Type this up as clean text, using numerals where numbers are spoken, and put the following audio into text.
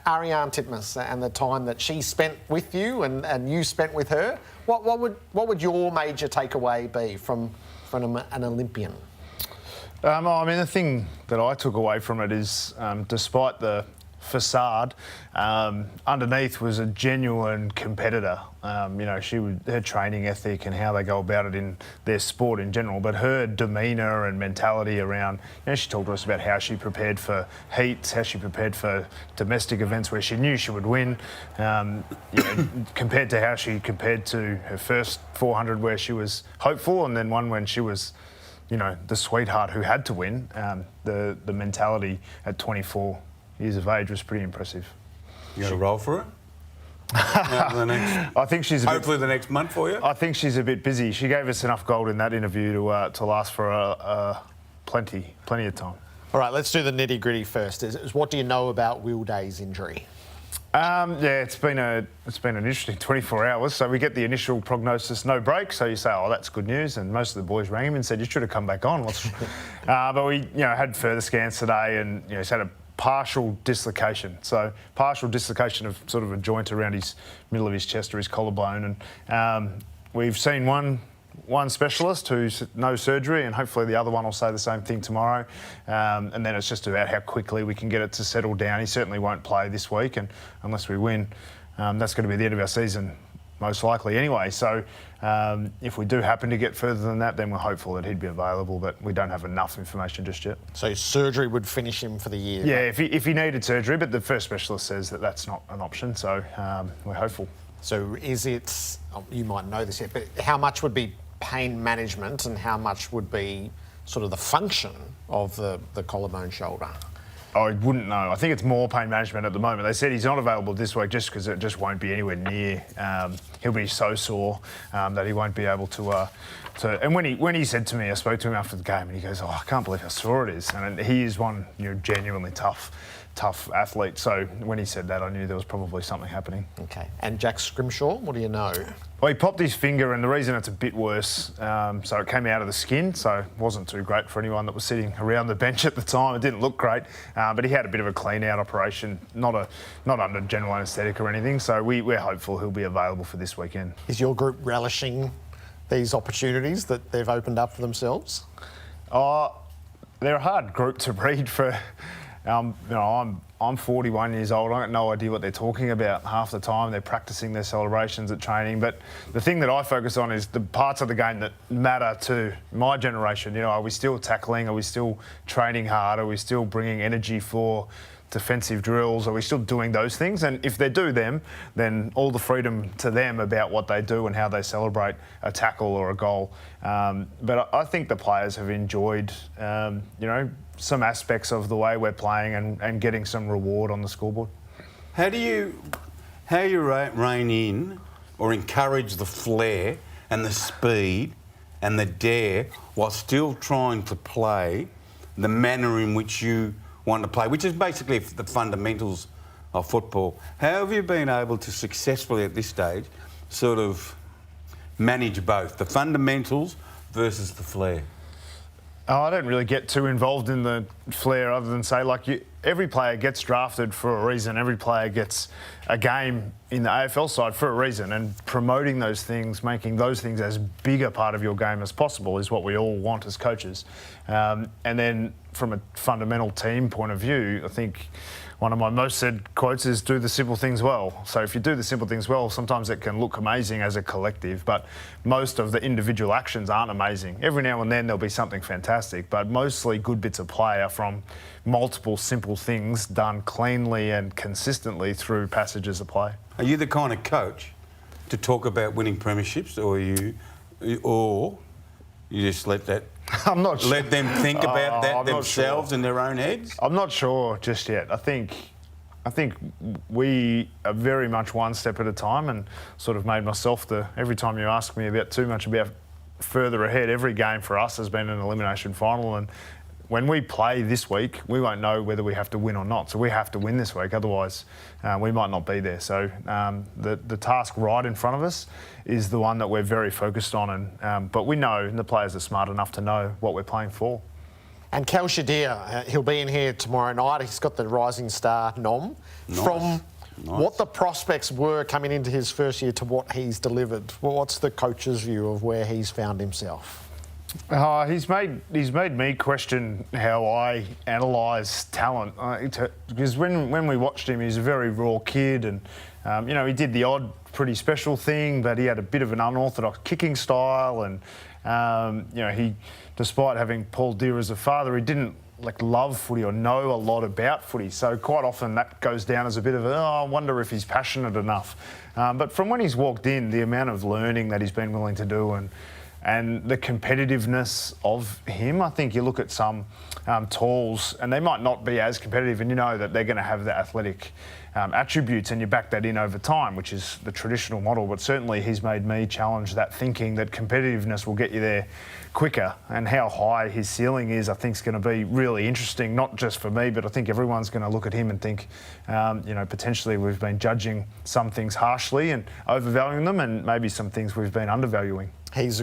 Ariane Titmus and the time that she spent with you and you spent with her, what would your major takeaway be from an Olympian? I mean, the thing that I took away from it is, despite the facade, underneath was a genuine competitor. Her training ethic and how they go about it in their sport in general, but her demeanour and mentality around, she talked to us about how she prepared for heats, how she prepared for domestic events where she knew she would win, compared to how she compared to her first 400 where she was hopeful, and then one when she was, the sweetheart who had to win. The mentality at 24 years of age was pretty impressive. You got to roll for it? I think she's hopefully the next month for you. I think she's a bit busy. She gave us enough gold in that interview to last for plenty of time. All right, let's do the nitty gritty first. What do you know about Will Day's injury? It's been an interesting 24 hours. So we get the initial prognosis, no break. So you say, oh, that's good news. And most of the boys rang him and said, you should have come back on. But we, had further scans today, and he's had a partial dislocation. So partial dislocation of sort of a joint around his middle of his chest or his collarbone. And we've seen one specialist who's no surgery, and hopefully the other one will say the same thing tomorrow. And then it's just about how quickly we can get it to settle down. He certainly won't play this week, and unless we win, that's going to be the end of our season, most likely anyway. So if we do happen to get further than that, then we're hopeful that he'd be available, but we don't have enough information just yet. So surgery would finish him for the year? Yeah, if he needed surgery, but the first specialist says that that's not an option, so we're hopeful. So is it, you might know this yet, but how much would be pain management and how much would be sort of the function of the collarbone shoulder? I wouldn't know. I think it's more pain management at the moment. They said he's not available this week just because it just won't be anywhere near. He'll be so sore that he won't be able to. And when he said to me, I spoke to him after the game, and he goes, "Oh, I can't believe how sore it is." And he is one genuinely tough athlete. So when he said that, I knew there was probably something happening. Okay. And Jack Scrimshaw, what do you know? Well, he popped his finger, and the reason it's a bit worse, so it came out of the skin, so it wasn't too great for anyone that was sitting around the bench at the time. It didn't look great, but he had a bit of a clean-out operation, not under general anaesthetic or anything, so we're hopeful he'll be available for this weekend. Is your group relishing these opportunities that they've opened up for themselves? They're a hard group to read for... I'm 41 years old. I got no idea what they're talking about half the time. They're practicing their celebrations at training. But the thing that I focus on is the parts of the game that matter to my generation. Are we still tackling? Are we still training hard? Are we still bringing energy for defensive drills? Are we still doing those things? And if they do them, then all the freedom to them about what they do and how they celebrate a tackle or a goal. But I think the players have enjoyed, some aspects of the way we're playing and getting some reward on the scoreboard. How do you rein in or encourage the flair and the speed and the dare while still trying to play the manner in which you want to play, which is basically the fundamentals of football? How have you been able to successfully at this stage sort of manage both, the fundamentals versus the flair? I don't really get too involved in the flair other than say, every player gets drafted for a reason. Every player gets a game in the AFL side for a reason, and promoting those things, making those things as big a part of your game as possible is what we all want as coaches. And then from a fundamental team point of view, I think one of my most said quotes is do the simple things well. So if you do the simple things well, sometimes it can look amazing as a collective, but most of the individual actions aren't amazing. Every now and then there'll be something fantastic, but mostly good bits of play are from multiple simple things done cleanly and consistently through passages of play. Are you the kind of coach to talk about winning premierships, or you just let that? I'm not sure. Let them think about that themselves in their own heads? I'm not sure just yet. I think we are very much one step at a time, and sort of made myself every time you ask me about too much about further ahead, every game for us has been an elimination final, and when we play this week, we won't know whether we have to win or not. So we have to win this week, otherwise we might not be there. So the task right in front of us is the one that we're very focused on. But we know, and the players are smart enough to know what we're playing for. And Calsher Dear, he'll be in here tomorrow night. He's got the Rising Star nom. Nice. From what the prospects were coming into his first year to what he's delivered, what's the coach's view of where he's found himself? He's made me question how I analyse talent, because when we watched him, he's a very raw kid, and he did the odd pretty special thing, but he had a bit of an unorthodox kicking style, and he, despite having Paul Dear as a father, he didn't love footy or know a lot about footy. So quite often that goes down as a bit of I wonder if he's passionate enough. But from when he's walked in, the amount of learning that he's been willing to do and the competitiveness of him, I think you look at some talls and they might not be as competitive, and you know that they're going to have the athletic attributes, and you back that in over time, which is the traditional model. But certainly he's made me challenge that thinking that competitiveness will get you there quicker, and how high his ceiling is, I think, is going to be really interesting, not just for me, but I think everyone's going to look at him and think, potentially we've been judging some things harshly and overvaluing them, and maybe some things we've been undervaluing. He's